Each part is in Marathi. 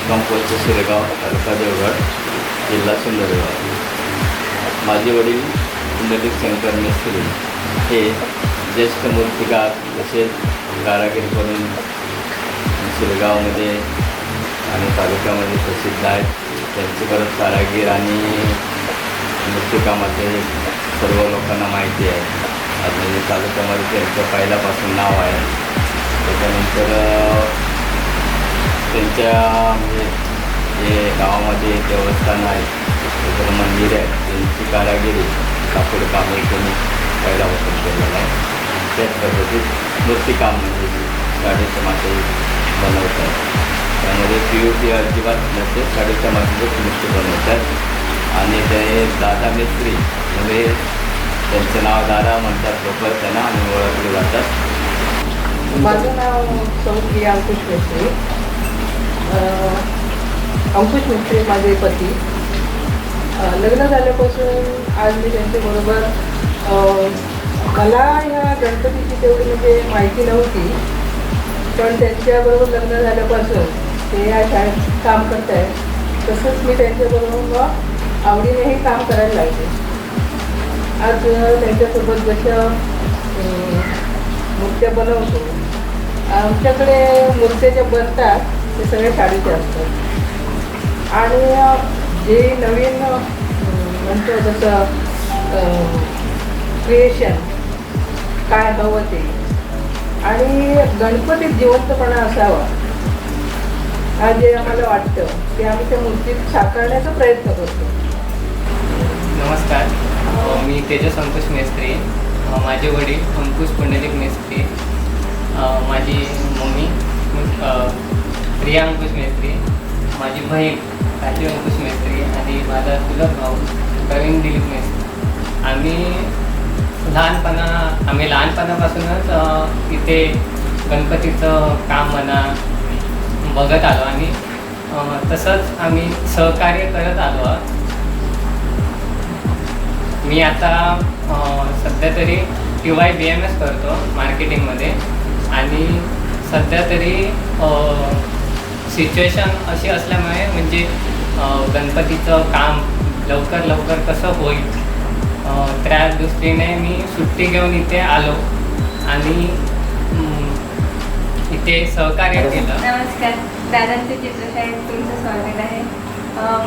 कंपोस्ट शिरगाव, तालुका देवगड, जिल्हा सिंधुदुर्ग. माझे वडील पुंडलिक शंकर मेस्त्री हे ज्येष्ठ मूर्तिकार तसेच कारागीर करून शिरगावमध्ये आणि तालुक्यामध्ये प्रसिद्ध आहेत. त्यांचे परत कारागीर आणि मूर्तिकामाचे सर्व लोकांना माहिती आहे. आज म्हणजे तालुक्यामध्ये त्यांचं पहिल्यापासून नाव आहे. त्याच्यानंतर त्यांच्या म्हणजे जे गावामध्ये देवस्थान आहे, त्याचं मंदिर आहे, त्यांची कारागिरी कापड काम त्यांनी पहिल्यापासून केलेलं आहे. त्याच पद्धतीत मूर्तिकाम म्हणजे शाडूच्या मासे बनवतात. त्यामध्ये POP अजिबात नसते, शाडूच्या मातीचंच मूर्ती बनवतात. आणि ते दादा मिस्त्री म्हणजे त्यांचं नाव दादा म्हणतात लोक, त्यांना आणि ओळखले जातात. माझं नाव सौप्रिया अंकुश मिस्त्री. अंकुश मिस्त्री माझे पती. लग्न झाल्यापासून आज मी त्यांच्याबरोबर मला ह्या गणपतीची तेवढी म्हणजे माहिती नव्हती, पण त्यांच्याबरोबर लग्न झाल्यापासून ते या शाळेत काम करत आहे. तसंच मी त्यांच्याबरोबर आवडीनेही काम करायला लागले. आज त्यांच्यासोबत जशा मूर्त्या बनवतो, आमच्याकडे मूर्त्या ज्या बनतात ते सगळे शाडूचे असतात. आणि जे नवीन म्हणतो जसं क्रिएशन काय हवं ते, आणि गणपतीत जिवंतपणा असावा हा जे आम्हाला वाटतं ते आम्ही त्या मूर्तीत साकारण्याचा प्रयत्न करतो. नमस्कार, मी तेजस अंकुश मेस्त्री. माझे वडील अंकुश पुंडलिक मेस्त्री, माझी मम्मी प्रिया अंकुश मेस्त्री, माझी बहीण राजीव अंकुश मेस्त्री आणि माझा चुलत भाऊ प्रवीण दिलीप मेस्त्री. आम्ही लहानपणापासूनच इथे गणपतीचं काम म्हणा बघत आलो आणि तसंच आम्ही सहकार्य करत आलो आहोत. मी आता सध्या तरी TYBMS करतो मार्केटिंगमध्ये. आणि सध्या तरी सिच्युएशन अशी असल्यामुळे म्हणजे गणपतीचं काम लवकर कसं होईल त्या दृष्टीने मी सुट्टी घेऊन इथे आलो आणि इथे सहकार्य केलं. नमस्कार, दादांचे चित्रशाळेत तुमचं स्वागत आहे.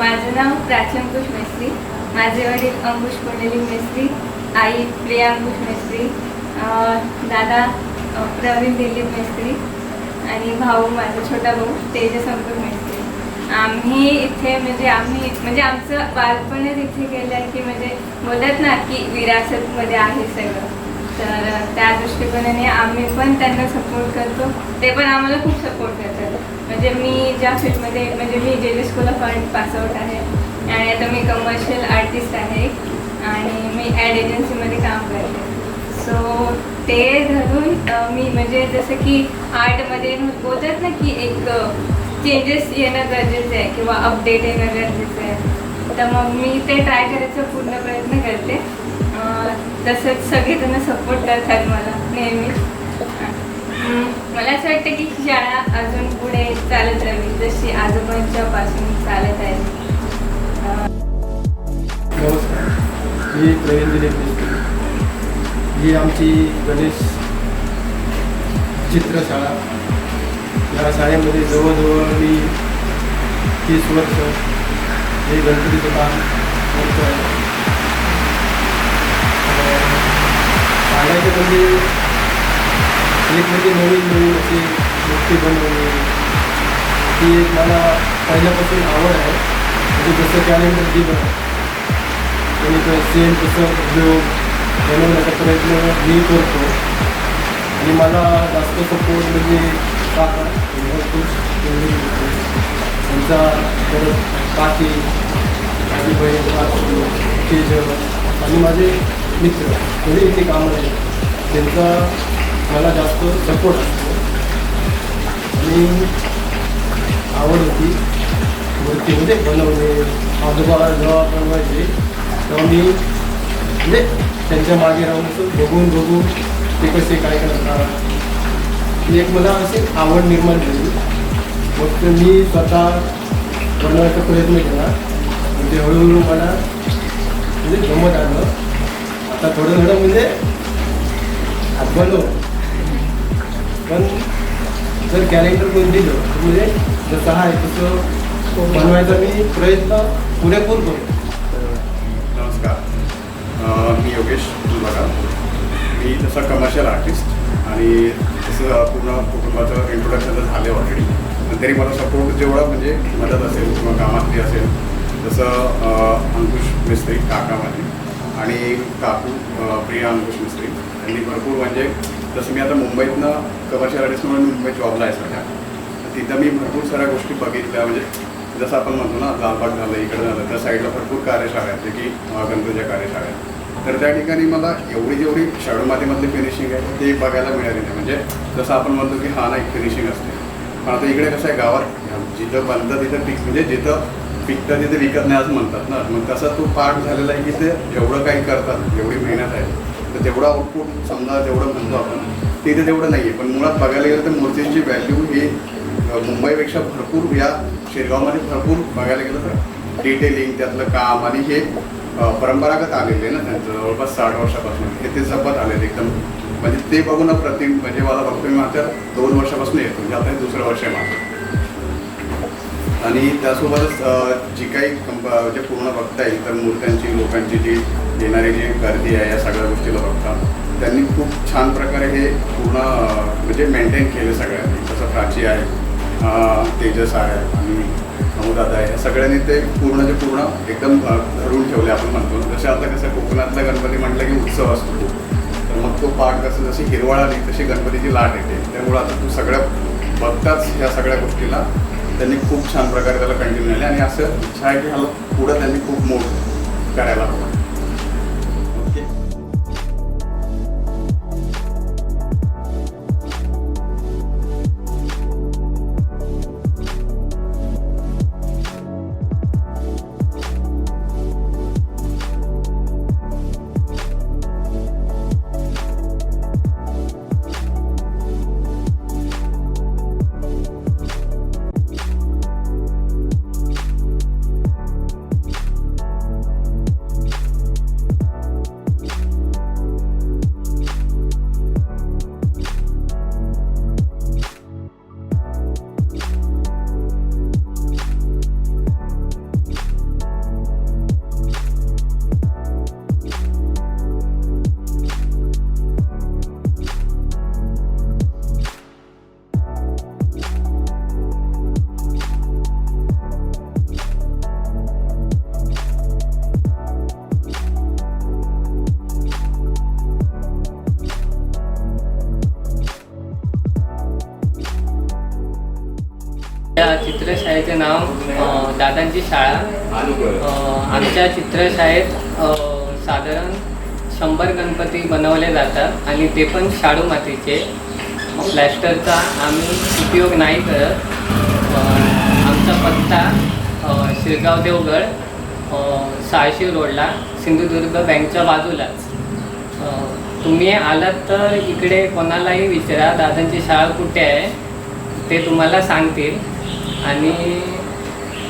माझं नाव प्राची अंकुश मेस्त्री. माझे वडील अंकुश पुंडलिक मेस्त्री, आई प्रिया अंकुश मेस्त्री, दादा प्रवीण दिलीप मेस्त्री आणि भाऊ माझा छोटा भाऊ तेजस अंकुश मेस्त्री. आम्ही इथे म्हणजे आमचं बालपणच इथे गेलं आहे की म्हणजे बोलत ना की विरासतमध्ये आहे सगळं. तर त्या दृष्टिकोनाने आम्ही पण त्यांना सपोर्ट करतो, ते पण आम्हाला खूप सपोर्ट करतात. म्हणजे मी ज्या फील्डमध्ये म्हणजे मी JJ school of art pass out आहे आणि आता मी कमर्शियल आर्टिस्ट आहे आणि मी ॲड एजन्सीमध्ये काम करते. सो ते धरून मी म्हणजे जसं की आर्टमध्ये बोलतात ना की एक चेंजेस येणं गरजेचं आहे किंवा अपडेट येणं गरजेचं आहे, तर मग मी ते ट्राय करायचा पूर्ण प्रयत्न करते. तसंच सगळेजण सपोर्ट करतात मला नेहमी. मला असं वाटतं की शाळा अजून पुढे चालत राहावी जशी आजोबांच्यापासून चालत आहे. नमस्कार, मी प्रवीण दिलीप मेस्त्री. ही आमची गणेश चित्रशाळा. या शाळेमध्ये जवळजवळ मी 30 वर्ष हे गणपतीचं काम करतो आहे. सांगायचं म्हणजे एक म्हणजे नवीन अशी मूर्ती बनवणे ती एक मला पहिल्यापासून आवड आहे. म्हणजे जसं कॅलेंडर दिलं आणि सेम तसं उपयोग बनवण्याचा प्रयत्न मी करतो. आणि मला जास्त सपोर्ट म्हणजे काका त्यांचा परत काकी, माझी बहीण तेजस आणि माझे मित्र कोणी इथे कामाला आहे त्यांचा मला जास्त सपोर्ट असतो. आणि आवड होती मूर्तीमध्ये बनवणे. आजोबा जेव्हा बनवायचे तेव्हा मी म्हणजे त्यांच्या मागे राहून असं बघून ते कसे काय करतात एक मला अशी आवड निर्माण झाली. मग मी स्वतः बनवायचा प्रयत्न केला आणि ते हळूहळू मला म्हणजे जमत आलं. आता थोडं थोडं म्हणजे बनव, पण जर कॅलेंडर कोण दिलं तर म्हणजे जसं आहे तसं बनवायचा मी प्रयत्न पुरेपूर करतो. नमस्कार, मी योगेश दुलवाडा. मी तसा कमर्शियल आर्टिस्ट आणि तसं पूर्ण कुटुंबाचं इंट्रोडक्शन तर झाले ऑलरेडी. पण तरी मला सपोर्ट जेवढा म्हणजे मदत असेल किंवा कामातली असेल तसं अंकुश मिस्त्री काका माझे आणि काकू प्रिया अंकुश मिस्त्री यांनी भरपूर म्हणजे जसं मी आता मुंबईतनं कमर्शियल आर्टिस्ट म्हणून मुंबईत जॉबला आहे सध्या. तिथं मी भरपूर साऱ्या गोष्टी बघितल्या. म्हणजे जसं आपण म्हणतो ना लालबाग झालं, इकडं झालं, त्या साईडला भरपूर कार्यशाळा आहेत, जे की गणपतीच्या कार्यशाळा आहेत. तर त्या ठिकाणी मला जेवढी शाडू मातीमधली फिनिशिंग आहे ते बघायला मिळाली नाही. म्हणजे जसं आपण म्हणतो की हा ना एक फिनिशिंग असते, पण आता इकडे कसं आहे गावात जिथं बनतं तिथं म्हणजे जिथं पिकतं तिथे विकत नाही असं म्हणतात ना. मग तसा तो पार्ट झालेला आहे की ते जेवढं काही करतात, एवढी मेहनत आहे, तर तेवढं आउटपुट समजा जेवढं म्हणतो आपण तिथे तेवढं नाही आहे. पण मुळात बघायला गेलं तर मूर्तींची व्हॅल्यू ही मुंबईपेक्षा भरपूर या शिरगावमध्ये भरपूर बघायला गेलं तर डिटेलिंग त्यातलं काम आणि हे परंपरागत आलेले ना त्यांचं जवळपास 60 वर्षापासून हे ते जपत आलेत एकदम. म्हणजे ते बघून प्रतिम म्हणजे मला बघतो मी माझ्या 2 वर्षापासून येतो, म्हणजे आता हे 2रं वर्ष आहे माझं. आणि त्यासोबतच जी काही म्हणजे पूर्ण बघता येईल तर मूर्त्यांची लोकांची जी येणारी जी गर्दी आहे या सगळ्या गोष्टीला बघता त्यांनी खूप छान प्रकारे हे पूर्ण म्हणजे मेंटेन केले सगळ्यांनी. जसं प्राची आहे, तेजस आहे आणि अमुदादा आहे, या सगळ्यांनी ते पूर्णचे पूर्ण एकदम धरून ठेवले आपण म्हणतो. जसे आता कसं कोकणातला गणपती म्हटलं की उत्सव असतो, तर मग तो पाठ कसं जशी हिरवळ आली तशी गणपतीची लाट येते. त्यामुळं आता तू सगळ्या बघताच ह्या सगळ्या गोष्टीला त्यांनी खूप छान प्रकारे त्याला कंटिन्यू केले आणि असं इच्छा आहे की ह्याला पुढं त्यांनी खूप मोठं करायला हवं. ओके. या चित्रशाळेचे नाव दादांची शाळा. आमच्या चित्रशाळेत साधारण 100 गणपती बनवले जातात आणि ते पण शाडू मातीचे. प्लॅस्टरचा आम्ही उपयोग नाही करत. आमचा पत्ता शिरगाव देवगड 600 रोडला, सिंधुदुर्ग बँकच्या बाजूलाच. तुम्ही आलात तर इकडे कोणालाही विचारा दादांची शाळा कुठे आहे, ते तुम्हाला सांगतील. आणि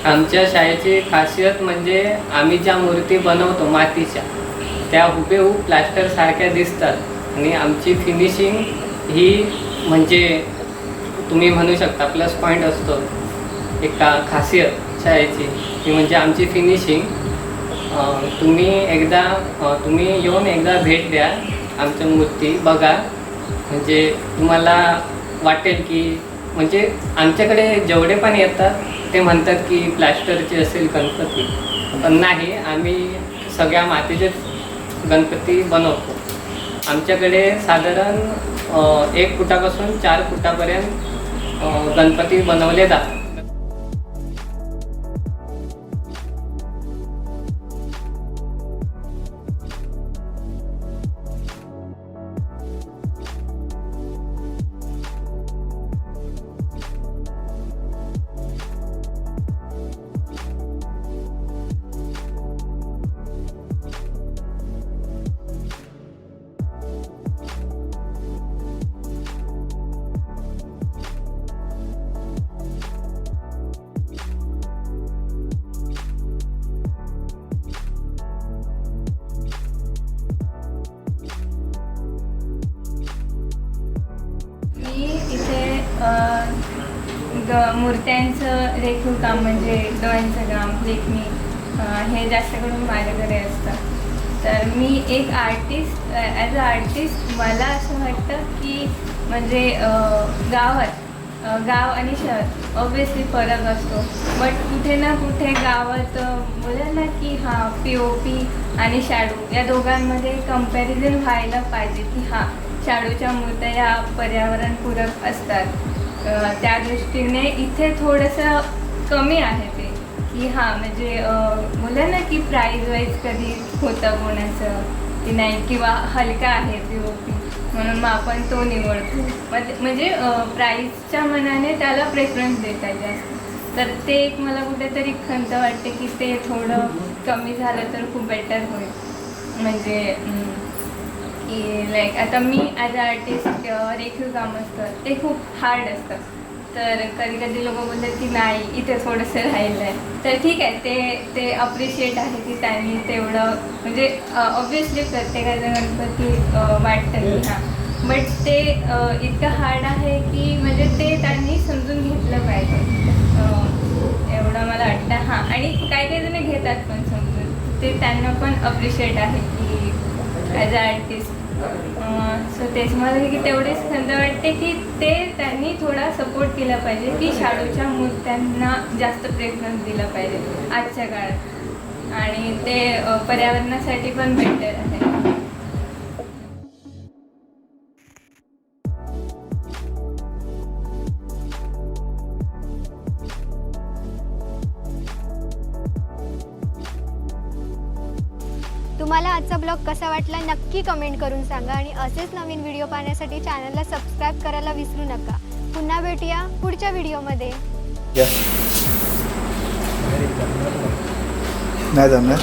आमच्या शाळेची खासियत म्हणजे आम्ही ज्या मूर्ती बनवतो मातीच्या त्या हुबेहूब प्लॅस्टरसारख्या दिसतात आणि आमची फिनिशिंग ही म्हणजे तुम्ही म्हणू शकता प्लस पॉईंट असतो एक खासियत शाळेची ती म्हणजे आमची फिनिशिंग. तुम्ही येऊन एकदा भेट द्या, आमच्या मूर्ती बघा, म्हणजे तुम्हाला वाटेल की म्हणजे आमच्याकडे जेवढे पण येतात ते म्हणतात की प्लॅस्टरचे असेल गणपती, पण नाही, आम्ही सगळ्या मातीचेच गणपती बनवतो. आमच्याकडे साधारण 1 फुटापासून 4 फुटापर्यंत गणपती बनवले जातात. मूर्त्यांचं रेखीव काम म्हणजे डोळ्यांचं काम, लेखणी हे जास्त करून माझ्याकडे असतं. तर मी एक आर्टिस्ट, ॲज अ आर्टिस्ट मला असं वाटतं की म्हणजे गाव आणि शहर ऑब्वियसली फरक असतो, बट कुठे ना कुठे गावात बोला ना की हां POP आणि शाडू या दोघांमध्ये कंपॅरिझन व्हायला पाहिजे की हां शाडूच्या मूर्त्या या पर्यावरणपूरक असतात, त्या दृष्टीने इथे थोडंसं कमी आहे ते की हां म्हणजे बोला ना की प्राईज वाईज कधी होतं कोणाचं की नाही किंवा हलका आहे POP म्हणून मग आपण तो निवडतो. म्हणजे प्राईजच्या मनाने त्याला प्रेफरन्स देतात जास्त. तर ते एक मला कुठेतरी खंत वाटते की ते थोडं कमी झालं तर खूप बेटर होईल. म्हणजे की लाईक आता मी ॲज अ आर्टिस्ट रेखीव काम असतं ते खूप हार्ड असतं, तर कधी कधी लोक बोलतात की नाही इथे थोडंसं राहिलं आहे, तर ठीक आहे ते अप्रिशिएट आहे की त्यांनी तेवढं म्हणजे ऑब्वियसली प्रत्येकाचं गणपती वाटतं की हां, बट ते इतकं हार्ड आहे की म्हणजे ते त्यांनी समजून घेतलं पाहिजे एवढं मला वाटतं. हां, आणि काही जण घेतात पण समजून, ते त्यांना पण अप्रिशिएट आहे की ॲज अ आर्टिस्ट. सो तेच मला की तेवढेच खंत वाटते की ते त्यांनी थोडा सपोर्ट केला पाहिजे की शाडूच्या मूर्त्यांना जास्त प्रेफरन्स दिला पाहिजे आजच्या काळात, आणि ते पर्यावरणासाठी पण बेटर आहे. तुम्हाला आजचा ब्लॉग कसा वाटला नक्की कमेंट करून सांगा, आणि असेच नवीन व्हिडिओ पाहण्यासाठी चॅनलला सबस्क्राईब करायला विसरू नका. पुन्हा भेटूया पुढच्या व्हिडिओमध्ये. नाही जमणार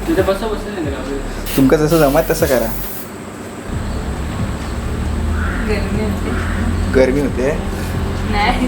तिथे बसले तुमका जसं जमत तसं करा. गरमी होते गरमी होते नाही